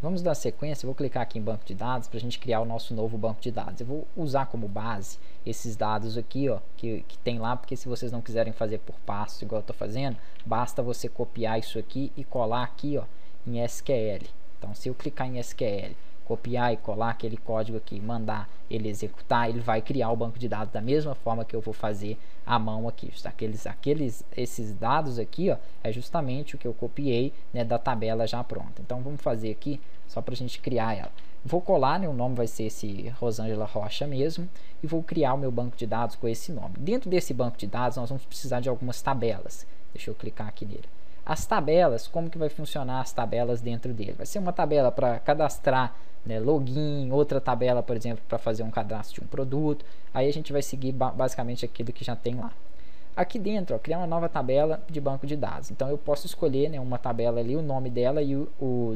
Vamos dar sequência, eu vou clicar aqui em banco de dados para a gente criar o nosso novo banco de dados. Eu vou usar como base esses dados aqui, ó, que tem lá, porque se vocês não quiserem fazer por passo igual eu estou fazendo, basta você copiar isso aqui e colar aqui, ó, em SQL. Então, se eu clicar em SQL, copiar e colar aquele código aqui, mandar ele executar, ele vai criar o banco de dados da mesma forma que eu vou fazer à mão aqui. Esses dados aqui, ó, é justamente o que eu copiei, né, da tabela já pronta. Então vamos fazer aqui só para a gente criar ela. Vou colar, né, o nome vai ser esse Rosângela Rocha mesmo, e vou criar o meu banco de dados com esse nome. Dentro desse banco de dados nós vamos precisar de algumas tabelas. Deixa eu clicar aqui nele. As tabelas, como que vai funcionar as tabelas dentro dele? Vai ser uma tabela para cadastrar, né, login, outra tabela, por exemplo, para fazer um cadastro de um produto. Aí a gente vai seguir basicamente aquilo que já tem lá. Aqui dentro, ó, criar uma nova tabela de banco de dados. Então eu posso escolher, né, uma tabela ali, o nome dela e o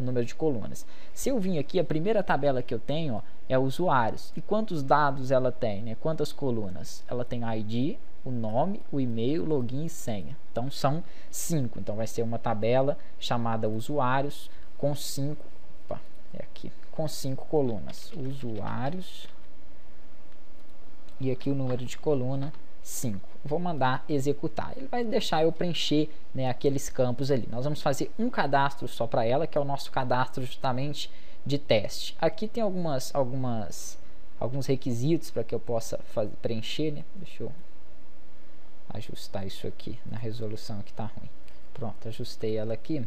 número de colunas. Se eu vim aqui, a primeira tabela que eu tenho, ó, é usuários. E quantos dados ela tem, né? Quantas colunas? Ela tem ID, o nome, o e-mail, login e senha. Então são 5. Então vai ser uma tabela chamada usuários com 5, com 5 colunas. Usuários e aqui o número de coluna 5. Vou mandar executar. Ele vai deixar eu preencher, né, aqueles campos ali. Nós vamos fazer um cadastro só para ela, que é o nosso cadastro justamente de teste. Aqui tem alguns requisitos para que eu possa preencher, né? Deixa eu ajustar isso aqui na resolução que está ruim. Pronto, ajustei ela aqui.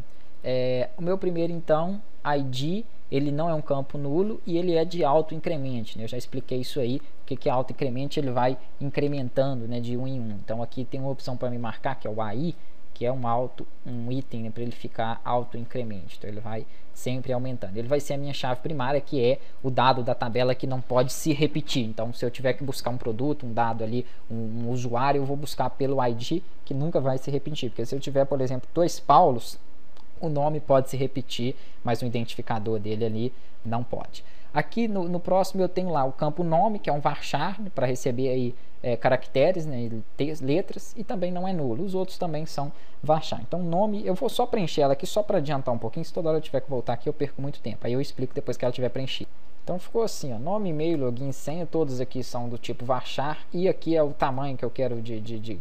O meu primeiro, então, ID, ele não é um campo nulo e ele é de auto incremente, né? Eu já expliquei isso aí, o que é auto incremente, ele vai incrementando, né, de 1 em 1. Então aqui tem uma opção para me marcar, que é o AI, que é um item, né, para ele ficar auto incremente. Então ele vai sempre aumentando. Ele vai ser a minha chave primária, que é o dado da tabela que não pode se repetir. Então se eu tiver que buscar um produto, um dado ali, um usuário, eu vou buscar pelo ID, que nunca vai se repetir. Porque se eu tiver, por exemplo, 2 Paulos, o nome pode se repetir, mas o identificador dele ali não pode. Aqui no próximo eu tenho lá o campo nome, que é um varchar, né, para receber aí caracteres, né, letras, e também não é nulo. Os outros também são varchar. Então nome, eu vou só preencher ela aqui só para adiantar um pouquinho. Se toda hora eu tiver que voltar aqui eu perco muito tempo. Aí eu explico depois que ela tiver preenchida. Então ficou assim, ó, nome, e-mail, login, senha, todos aqui são do tipo varchar, e aqui é o tamanho que eu quero de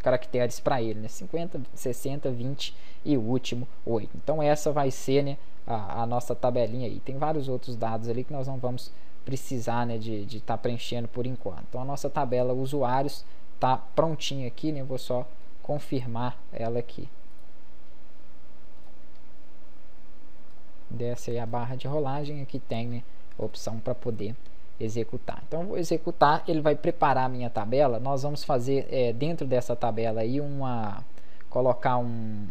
caracteres para ele, né, 50, 60, 20 e o último 8. Então essa vai ser, né, a nossa tabelinha aí. Tem vários outros dados ali que nós não vamos precisar, né, de estar preenchendo por enquanto. Então a nossa tabela usuários está prontinha aqui, né, eu vou só confirmar ela aqui. Desce aí a barra de rolagem, aqui tem, né, a opção para poder executar. Então eu vou executar, ele vai preparar a minha tabela. Nós vamos fazer dentro dessa tabela aí colocar um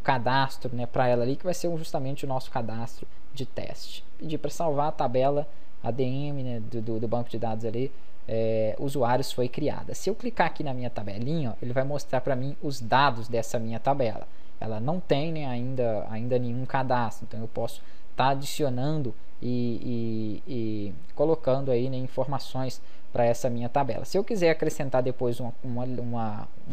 cadastro, né, para ela ali, que vai ser justamente o nosso cadastro de teste. Pedir para salvar a tabela ADM, né, do banco de dados ali, usuários foi criada. Se eu clicar aqui na minha tabelinha, ó, ele vai mostrar para mim os dados dessa minha tabela. Ela não tem, né, ainda nenhum cadastro, então eu posso estar adicionando e colocando aí, né, informações para essa minha tabela. Se eu quiser acrescentar depois um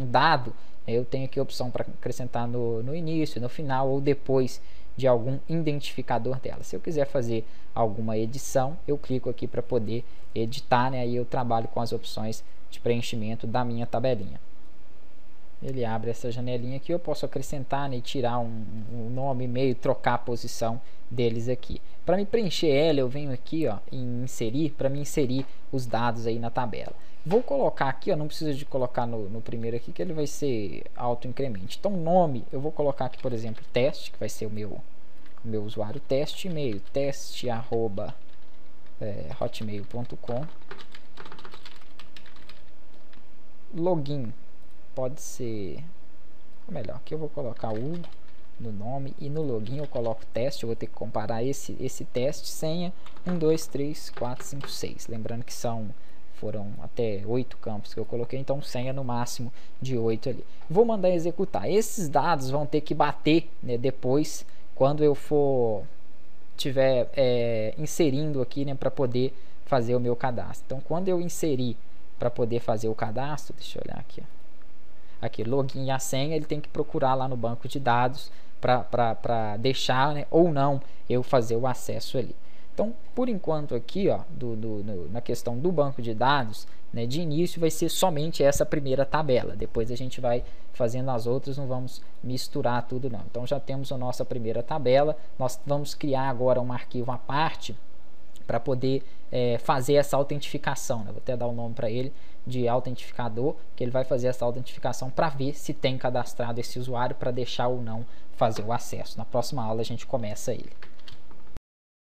dado, eu tenho aqui a opção para acrescentar no início, no final ou depois de algum identificador dela. Se eu quiser fazer alguma edição, eu clico aqui para poder editar, né? Aí eu trabalho com as opções de preenchimento da minha tabelinha. Ele abre essa janelinha aqui, eu posso acrescentar, né, e tirar um nome, e-mail, trocar a posição deles aqui. Para me preencher ela, eu venho aqui, ó, em inserir, para me inserir os dados aí na tabela. Vou colocar aqui, ó, não precisa de colocar no primeiro aqui, que ele vai ser auto incremente. Então nome, eu vou colocar aqui, por exemplo, teste, que vai ser o meu usuário teste, e-mail, teste@hotmail.com. Login, pode ser, ou melhor, aqui eu vou colocar o no nome e no login eu coloco teste. Eu vou ter que comparar esse teste, senha 1, 2, 3, 4, 5, 6. Lembrando que foram até 8 campos que eu coloquei, então senha no máximo de 8 ali. Vou mandar executar. Esses dados vão ter que bater, né, depois, quando eu tiver inserindo aqui, né, para poder fazer o meu cadastro. Então quando eu inserir para poder fazer o cadastro, deixa eu olhar aqui, ó. Aqui, login e a senha, ele tem que procurar lá no banco de dados para deixar, né, ou não eu fazer o acesso ali. Então, por enquanto aqui, ó, na questão do banco de dados, né, de início vai ser somente essa primeira tabela. Depois a gente vai fazendo as outras, não vamos misturar tudo não. Então já temos a nossa primeira tabela. Nós vamos criar agora um arquivo à parte para poder fazer essa autentificação, né? Vou até dar o nome para ele de autentificador, que ele vai fazer essa autentificação para ver se tem cadastrado esse usuário, para deixar ou não fazer o acesso. Na próxima aula a gente começa ele.